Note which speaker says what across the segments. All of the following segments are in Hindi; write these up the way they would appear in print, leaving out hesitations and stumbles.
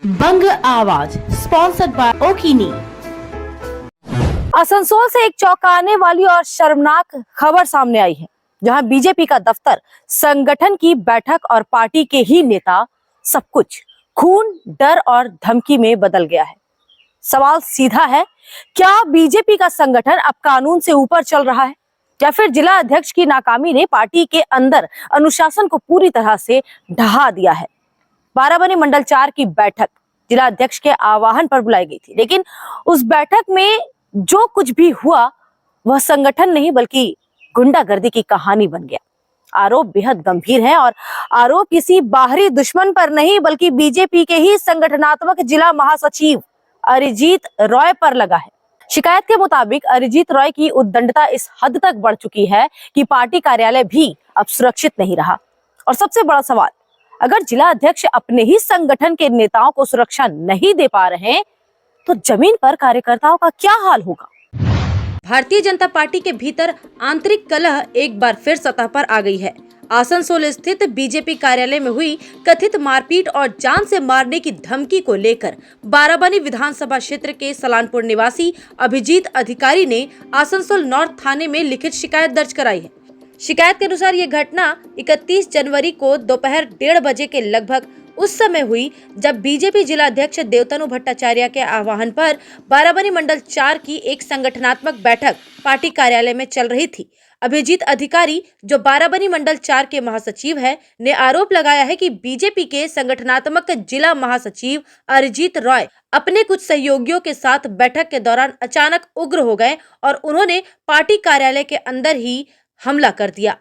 Speaker 1: बंग आवाज स्पॉन्सर्ड बाय ओकिनी।
Speaker 2: आसनसोल से एक चौंकाने वाली और शर्मनाक खबर सामने आई है, जहां बीजेपी का दफ्तर, संगठन की बैठक और पार्टी के ही नेता सब कुछ खून, डर और धमकी में बदल गया है। सवाल सीधा है, क्या बीजेपी का संगठन अब कानून से ऊपर चल रहा है, या फिर जिला अध्यक्ष की नाकामी ने पार्टी के अंदर अनुशासन को पूरी तरह से ढहा दिया है। बाराबनी मंडल 4 की बैठक जिला अध्यक्ष के आह्वान पर बुलाई गई थी, लेकिन उस बैठक में जो कुछ भी हुआ वह संगठन नहीं बल्कि गुंडागर्दी की कहानी बन गया। आरोप बेहद गंभीर है और आरोप किसी बाहरी दुश्मन पर नहीं बल्कि बीजेपी के ही संगठनात्मक जिला महासचिव अरिजीत रॉय पर लगा है। शिकायत के मुताबिक अरिजीत रॉय की उद्दंडता इस हद तक बढ़ चुकी है कि पार्टी कार्यालय भी अब सुरक्षित नहीं रहा। और सबसे बड़ा सवाल, अगर जिला अध्यक्ष अपने ही संगठन के नेताओं को सुरक्षा नहीं दे पा रहे हैं तो जमीन पर कार्यकर्ताओं का क्या हाल होगा। भारतीय जनता पार्टी के भीतर आंतरिक कलह एक बार फिर सतह पर आ गई है। आसनसोल स्थित बीजेपी कार्यालय में हुई कथित मारपीट और जान से मारने की धमकी को लेकर बाराबनी विधानसभा क्षेत्र के सलानपुर निवासी अभिजीत अधिकारी ने आसनसोल नॉर्थ थाने में लिखित शिकायत दर्ज कराई है। शिकायत के अनुसार ये घटना 31 जनवरी को दोपहर 1:30 बजे के लगभग उस समय हुई जब बीजेपी जिला अध्यक्ष देवतनु भट्टाचार्य के आह्वान पर बाराबनी मंडल 4 की एक संगठनात्मक बैठक पार्टी कार्यालय में चल रही थी। अभिजीत अधिकारी, जो बाराबनी मंडल 4 के महासचिव है, ने आरोप लगाया है कि बीजेपी के संगठनात्मक जिला महासचिव अरिजीत रॉय अपने कुछ सहयोगियों के साथ बैठक के दौरान अचानक उग्र हो गए और उन्होंने पार्टी कार्यालय के अंदर ही हमला कर दिया।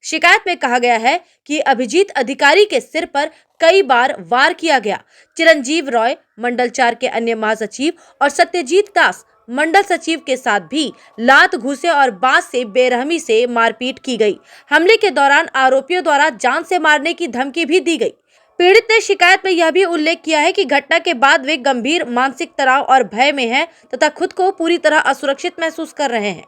Speaker 2: शिकायत में कहा गया है कि अभिजीत अधिकारी के सिर पर कई बार वार किया गया। चिरंजीव रॉय, मंडल 4 के अन्य महासचिव और सत्यजीत दास, मंडल सचिव के साथ भी लात, घूसे और बांस से बेरहमी से मारपीट की गई। हमले के दौरान आरोपियों द्वारा जान से मारने की धमकी भी दी गई। पीड़ित ने शिकायत में यह भी उल्लेख किया है कि घटना के बाद वे गंभीर मानसिक तनाव और भय में हैं तथा खुद को पूरी तरह असुरक्षित महसूस कर रहे हैं।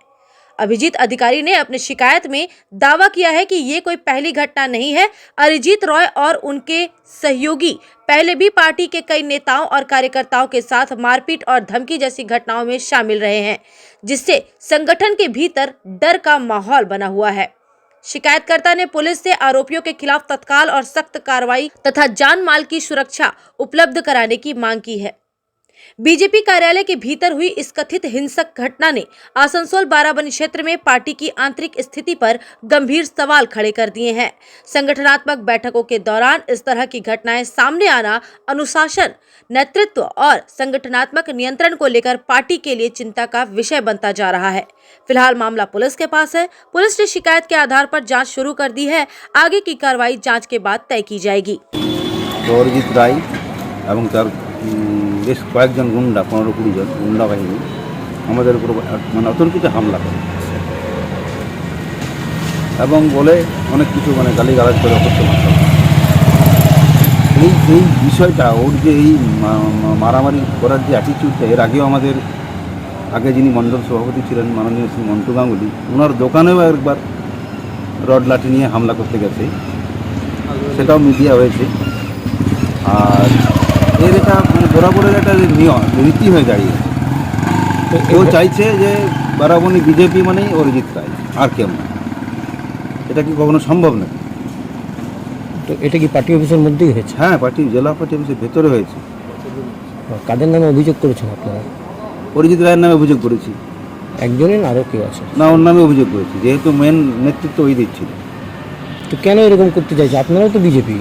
Speaker 2: अभिजीत अधिकारी ने अपनी शिकायत में दावा किया है कि ये कोई पहली घटना नहीं है। अरिजीत रॉय और उनके सहयोगी पहले भी पार्टी के कई नेताओं और कार्यकर्ताओं के साथ मारपीट और धमकी जैसी घटनाओं में शामिल रहे हैं, जिससे संगठन के भीतर डर का माहौल बना हुआ है। शिकायतकर्ता ने पुलिस से आरोपियों के खिलाफ तत्काल और सख्त कार्रवाई तथा जान माल की सुरक्षा उपलब्ध कराने की मांग की है। बीजेपी कार्यालय के भीतर हुई इस कथित हिंसक घटना ने आसनसोल बाराबनी क्षेत्र में पार्टी की आंतरिक स्थिति पर गंभीर सवाल खड़े कर दिए हैं। संगठनात्मक बैठकों के दौरान इस तरह की घटनाएं सामने आना अनुशासन, नेतृत्व और संगठनात्मक नियंत्रण को लेकर पार्टी के लिए चिंता का विषय बनता जा रहा है। फिलहाल मामला पुलिस के पास है। पुलिस ने शिकायत के आधार पर जांच शुरू कर दी है। आगे की कार्रवाई जांच के बाद तय की जाएगी।
Speaker 3: अरिजीत राय এবং তার বেশ কয়েকজন গুন্ডা, 15-20 জন গুন্ডা বাহিনী আমাদের উপর মানে অতর্কিত হামলা করে এবং বলে অনেক কিছু গালিগালাজ করে করতে পারত। এই বিষয়টা ওর যে এই মারামারি করার যে অ্যাটিটিউডটা, এর আগেও আমাদের আগে যিনি মণ্ডল সভাপতি ছিলেন মাননীয় শ্রী মন্টু গাঙ্গুলি, ওনার দোকানেও একবার রড লাঠি নিয়ে হামলা করতে গেছে, সেটাও মিডিয়া হয়েছে। আর এর এটা বরাবরের একটা রীতি হয়ে দাঁড়িয়েছে। ও চাইছে যে বারাবনী বিজেপি মানেই অরিজিৎ রায়, আর কেউ না। এটা কি কখনো সম্ভব না?
Speaker 4: তো এটা কি পার্টি অফিসের মধ্যেই হয়েছে?
Speaker 3: হ্যাঁ, জেলা পার্টি অফিসের ভেতরে হয়েছে।
Speaker 4: কাদের নামে অভিযোগ করেছেন আপনারা?
Speaker 3: অরিজিৎ রায়ের নামে অভিযোগ করেছি।
Speaker 4: একজনের আরও কেউ আছে?
Speaker 3: না, ওর নামে অভিযোগ করেছি, যেহেতু মেন নেতৃত্ব ওই দিচ্ছিল।
Speaker 4: তো কেন এরকম করতে চাইছে? আপনারাও তো বিজেপি।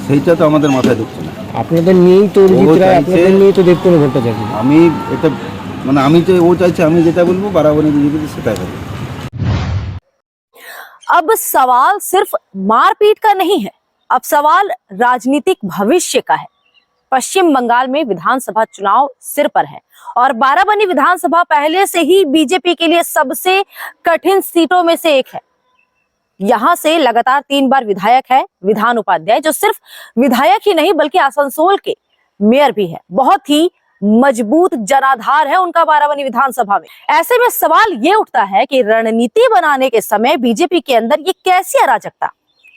Speaker 3: সেইটা তো আমাদের মাথায় ঢুকছে না।
Speaker 4: আপনাদের নিয়েই তো অরিজিৎ রায়, আপনাদের নিয়েই তো দেবতনু ভট্টাচার্য।
Speaker 3: আমি এটা আমি ও চাইছে আমি যেটা বলবো বারাবনী বিজেপি সেটাই হবে।
Speaker 2: अब सवाल सिर्फ मारपीट का नहीं है, अब सवाल राजनीतिक भविष्य का है। पश्चिम बंगाल में विधानसभा चुनाव सिर पर है और बाराबनी विधानसभा पहले से ही बीजेपी के लिए सबसे कठिन सीटों में से एक है। यहाँ से लगातार 3 बार विधायक है विधान उपाध्याय, जो सिर्फ विधायक ही नहीं बल्कि आसनसोल के मेयर भी है। बहुत ही मजबूत जनाधार है उनका बाराबनी विधानसभा में। ऐसे में सवाल ये उठता है कि रणनीति बनाने के समय बीजेपी के अंदर ये कैसी अराजकता,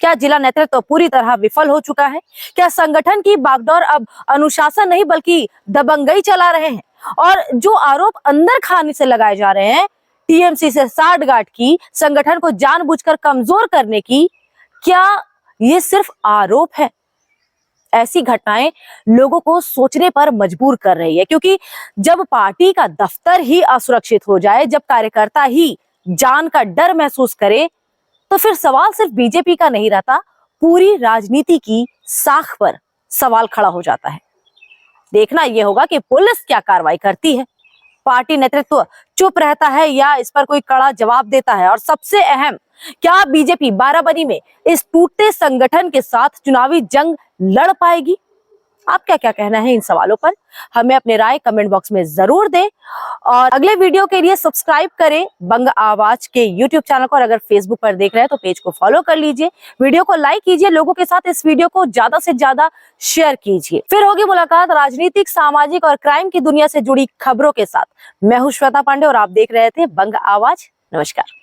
Speaker 2: क्या जिला नेतृत्व पूरी तरह विफल हो चुका है? क्या संगठन की बागडोर अब अनुशासन नहीं बल्कि दबंगई चला रहे हैं? और जो आरोप अंदर खाने से लगाए जा रहे हैं, टीएमसी से साठगांठ की, संगठन को जानबूझकर कमजोर करने की, क्या ये सिर्फ आरोप है? ऐसी घटनाएं लोगों को सोचने पर मजबूर कर रही है, क्योंकि जब पार्टी का दफ्तर ही असुरक्षित हो जाए, जब कार्यकर्ता ही जान का डर महसूस करे, तो फिर सवाल सिर्फ बीजेपी का नहीं रहता, पूरी राजनीति की साख पर सवाल खड़ा हो जाता है। देखना यह होगा कि पुलिस क्या कार्रवाई करती है, पार्टी नेतृत्व चुप रहता है या इस पर कोई कड़ा जवाब देता है, और सबसे अहम, क्या बीजेपी बाराबरी में इस टूटते संगठन के साथ चुनावी जंग लड़ पाएगी? आपका क्या कहना है इन सवालों पर? हमें अपने राय कमेंट बॉक्स में जरूर दें, और अगले वीडियो के लिए सब्सक्राइब करें बंग आवाज के यूट्यूब चैनल को, और अगर फेसबुक पर देख रहे हैं तो पेज को फॉलो कर लीजिए, वीडियो को लाइक कीजिए, लोगों के साथ इस वीडियो को ज्यादा से ज्यादा शेयर कीजिए। फिर होगी मुलाकात राजनीतिक, सामाजिक और क्राइम की दुनिया से जुड़ी खबरों के साथ। मैं हूं श्वेता पांडे और आप देख रहे थे बंग आवाज। नमस्कार।